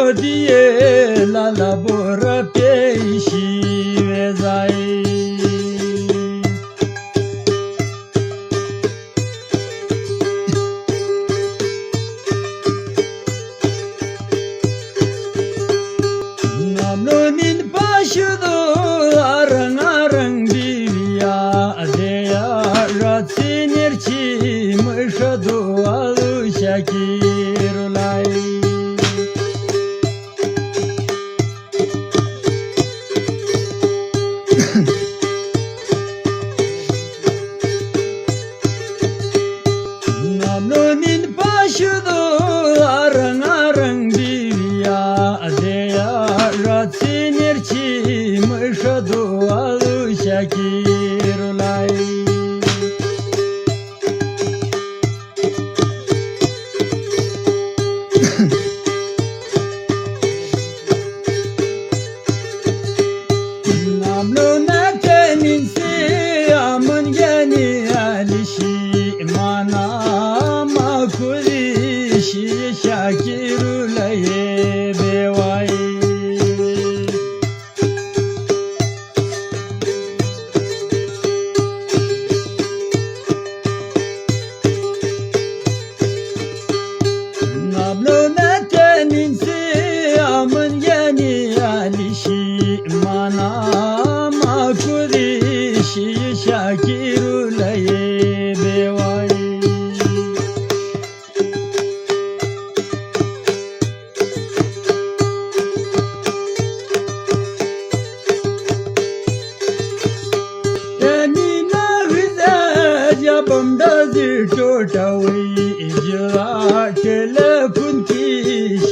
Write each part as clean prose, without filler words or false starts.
sodie la laboră pe și vezai. Namnonin paşudu arang arang divya deya ratsinirçi mışadu alu şakirulay. Namnonin paşudu arang arang divya deya ratsinirçi mışadu alu şakirulay. Namluna teninsi amın geni alişi mana makurişi şakirulaye beway. Namluna teninsi amın geni alişi mana makurişi şakirulaye beway. Enina hüze cabımda zirtotavi icra telefon ki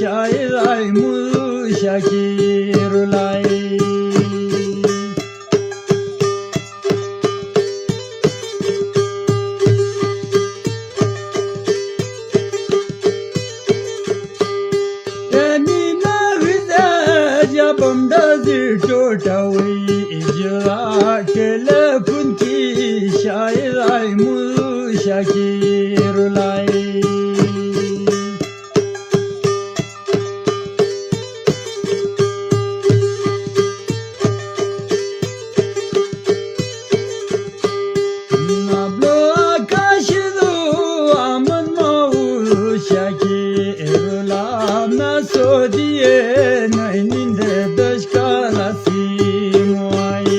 şair aymu şakirulay. Enina hüze cabımda zirtotavi icra telefon ki şair aymu şakirulay. Nablo akaşidu amın mavu şakirulay. Nasodiye nayninde dışkalası muay.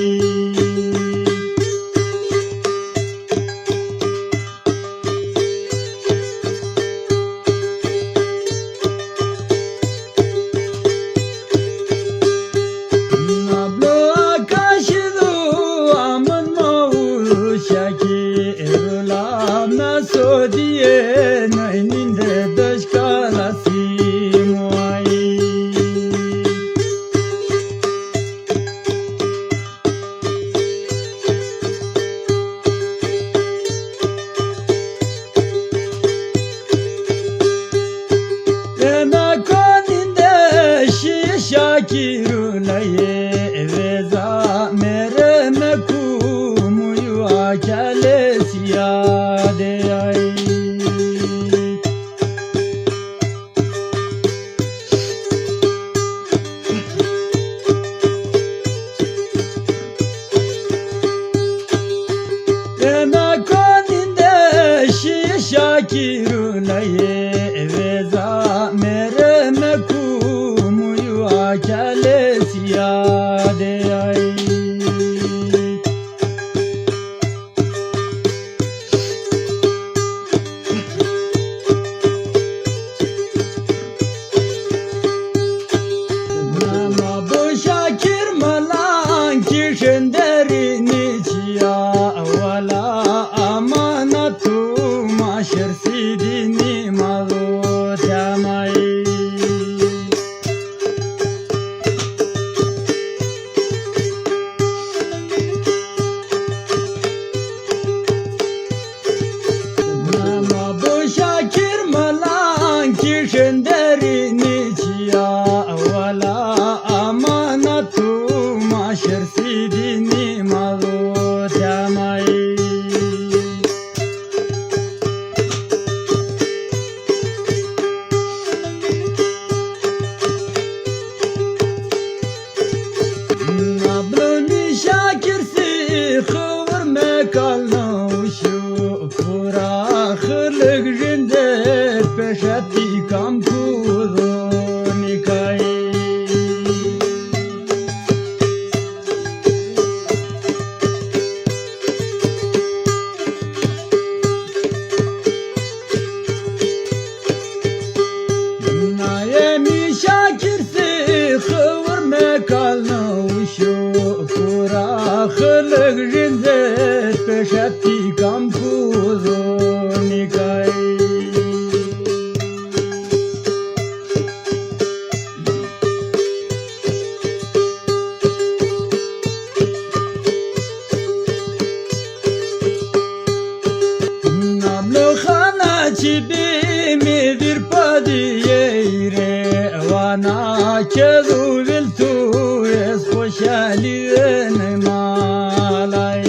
Nablo akaşidu amın mavu şakirulay. Nasodiye nayninde dışkalası muay. Ena koninde şi şakirulaye veza mereme kumuyu akalesiya deyay. Ena koninde şi şakirulaye veza mereme kumuyu akalesiya deyay. Nama bu şakir malan kişin derini çiya wala amanatu maşır sidini malu tamay. gândesc pe șaptii cam puzonicai. Namlohana cibi midir padiyere vana kedu viltu es koşaliyene malay.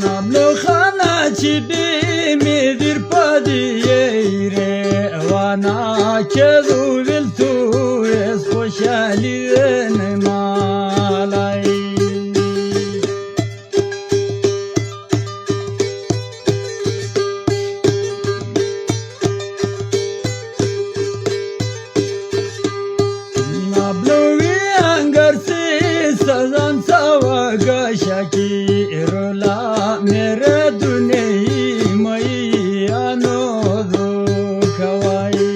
Namlohana cibi midir padiyere vana kedu viltu es koşaliyene malay. Nablovi angarsi sazan savaga shaki rola mere dunei mai anodo kawai.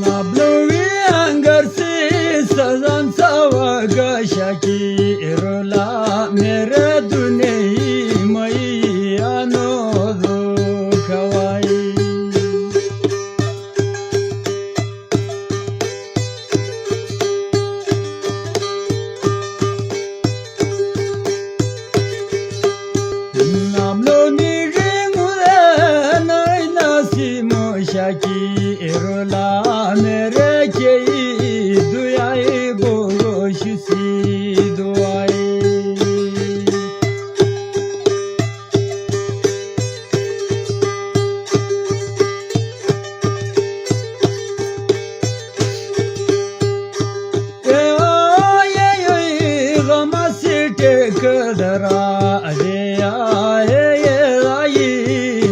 Nablovi angarsi sazan savaga shaki rola mere dunei mai anodo kawai. Namlo ni ringude nai nasimo shaki rola mere kei duyai boroshisi duai. Kadara adeya ye ayi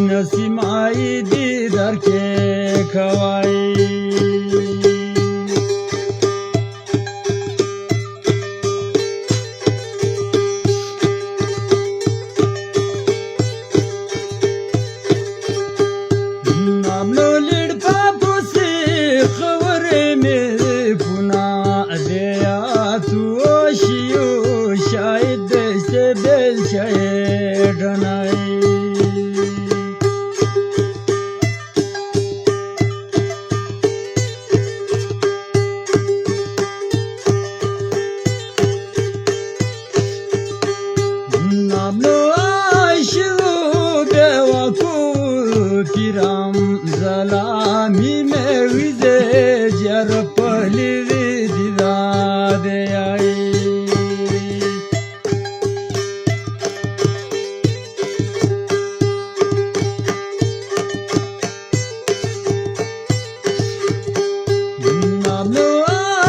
nasimai didar ke kawai. Namlo lid papusi khavre mere puna adeya tu oshiyo shayad se bel shaydanai. Namlo aishu bewaku piram zalami mevize jarpali vidade ai. Namlo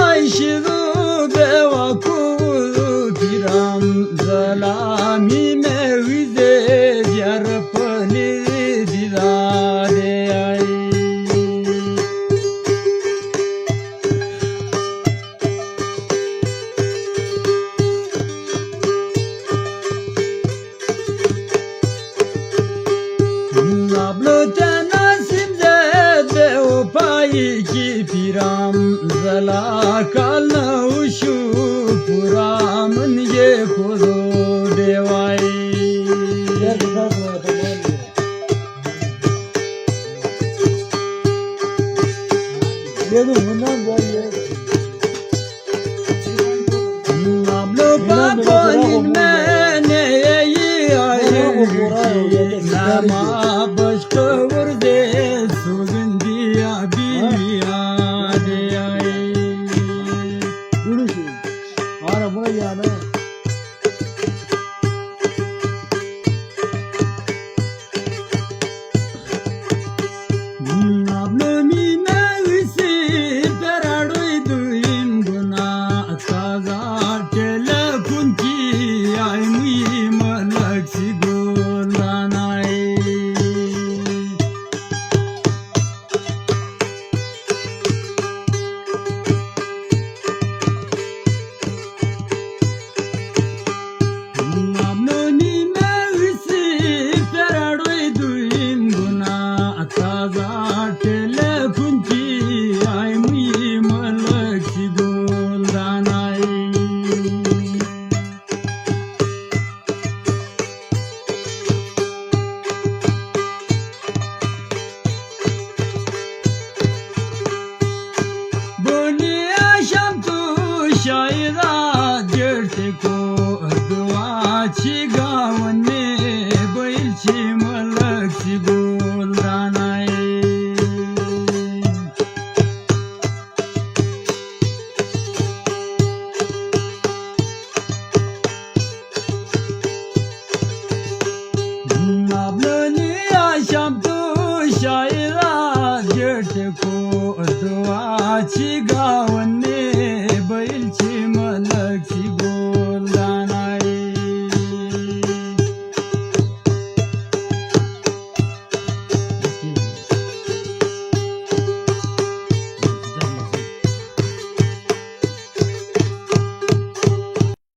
aishu bewaku piram zalami mevize jarpali vidade ai. Nablo tanasim zede upayi ki piram zala kalna ushu puramın ye kudu devai. Nablo papanin mene ye ayi nama başka vurde sugundiya biya de ay. Nablo mi mevisi perado duim guna sazar telefonki दुधाची गावने बैलची मलकची गोलदानाय आपलनी आशाम तू शायरा जेठ को दुआची गावने बैलची